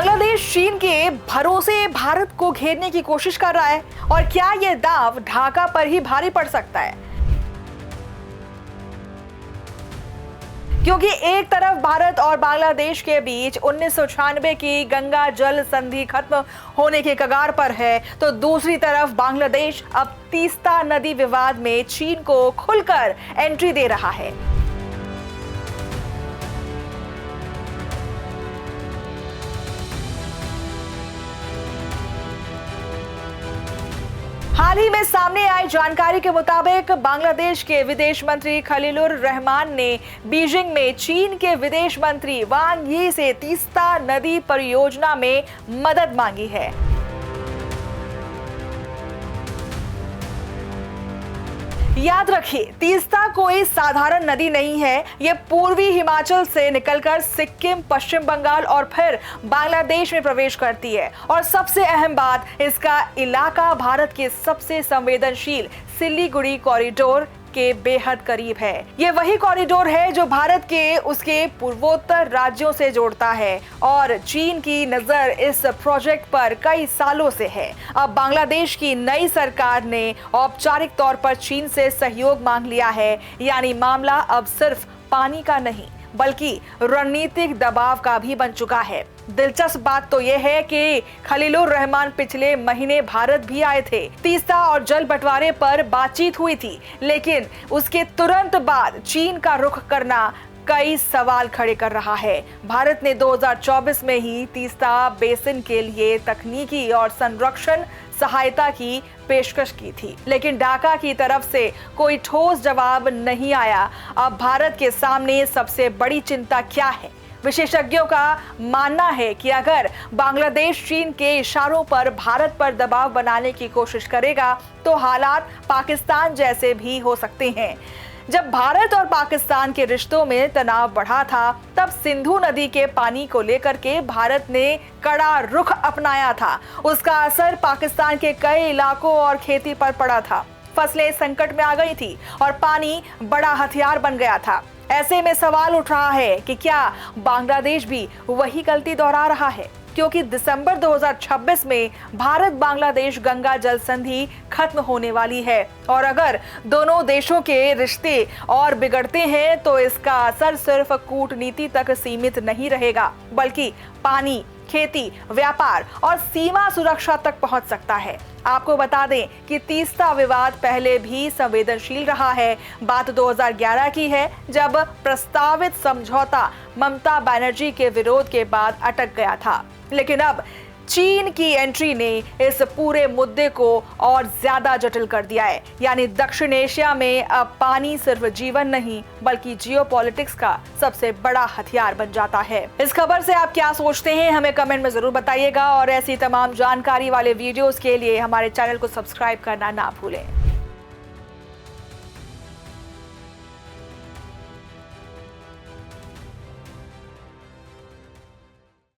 बांग्लादेश चीन के भरोसे भारत को घेरने की कोशिश कर रहा है और क्या यह दांव ढाका पर ही भारी पड़ सकता है? क्योंकि एक तरफ भारत और बांग्लादेश के बीच 1996 की गंगा जल संधि खत्म होने के कगार पर है, तो दूसरी तरफ बांग्लादेश अब तीस्ता नदी विवाद में चीन को खुलकर एंट्री दे रहा है। हाल ही में सामने आई जानकारी के मुताबिक बांग्लादेश के विदेश मंत्री खलीलुर रहमान ने बीजिंग में चीन के विदेश मंत्री वांग यी से तीस्ता नदी परियोजना में मदद मांगी है। याद रखिए, तीस्ता कोई साधारण नदी नहीं है। यह पूर्वी हिमाचल से निकलकर सिक्किम, पश्चिम बंगाल और फिर बांग्लादेश में प्रवेश करती है। और सबसे अहम बात, इसका इलाका भारत के सबसे संवेदनशील सिलीगुड़ी कॉरिडोर के बेहद करीब है। ये वही कॉरिडोर है जो भारत के उसके पूर्वोत्तर राज्यों से जोड़ता है और चीन की नजर इस प्रोजेक्ट पर कई सालों से है। अब बांग्लादेश की नई सरकार ने औपचारिक तौर पर चीन से सहयोग मांग लिया है, यानी मामला अब सिर्फ पानी का नहीं बल्कि रणनीतिक दबाव का भी बन चुका है। दिलचस्प बात तो यह है कि खलीलुर रहमान पिछले महीने भारत भी आए थे। तीस्ता और जल बंटवारे पर बातचीत हुई थी, लेकिन उसके तुरंत बाद चीन का रुख करना कई सवाल खड़े कर रहा है। भारत ने 2024 में ही तीस्ता बेसिन के लिए तकनीकी और संरक्षण सहायता की पेशकश की थी, लेकिन ढाका की तरफ से कोई ठोस जवाब नहीं आया। अब भारत के सामने सबसे बड़ी चिंता क्या है? विशेषज्ञों का मानना है कि अगर बांग्लादेश चीन के इशारों पर भारत पर दबाव बनाने की कोशिश करेगा तो हालात पाकिस्तान जैसे भी हो सकते हैं। जब भारत और पाकिस्तान के रिश्तों में तनाव बढ़ा था, तब सिंधु नदी के पानी को लेकर के भारत ने कड़ा रुख अपनाया था। उसका असर पाकिस्तान के कई इलाकों और खेती पर पड़ा था। फसलें संकट में आ गई थी और पानी बड़ा हथियार बन गया था। ऐसे में सवाल उठ रहा है कि क्या बांग्लादेश भी वही गलती दोहरा रहा है? क्योंकि दिसंबर 2026 में भारत बांग्लादेश गंगा जल संधि खत्म होने वाली है और अगर दोनों देशों के रिश्ते और बिगड़ते हैं तो इसका असर सिर्फ कूटनीति तक सीमित नहीं रहेगा, बल्कि पानी, खेती, व्यापार और सीमा सुरक्षा तक पहुंच सकता है। आपको बता दें कि तीस्ता विवाद पहले भी संवेदनशील रहा है। बात 2011 की है, जब प्रस्तावित समझौता ममता बनर्जी के विरोध के बाद अटक गया था। लेकिन अब चीन की एंट्री ने इस पूरे मुद्दे को और ज्यादा जटिल कर दिया है। यानी दक्षिण एशिया में अब पानी सिर्फ जीवन नहीं बल्कि जियोपॉलिटिक्स का सबसे बड़ा हथियार बन जाता है। इस खबर से आप क्या सोचते हैं, हमें कमेंट में जरूर बताइएगा और ऐसी तमाम जानकारी वाले वीडियोस के लिए हमारे चैनल को सब्सक्राइब करना ना भूलें।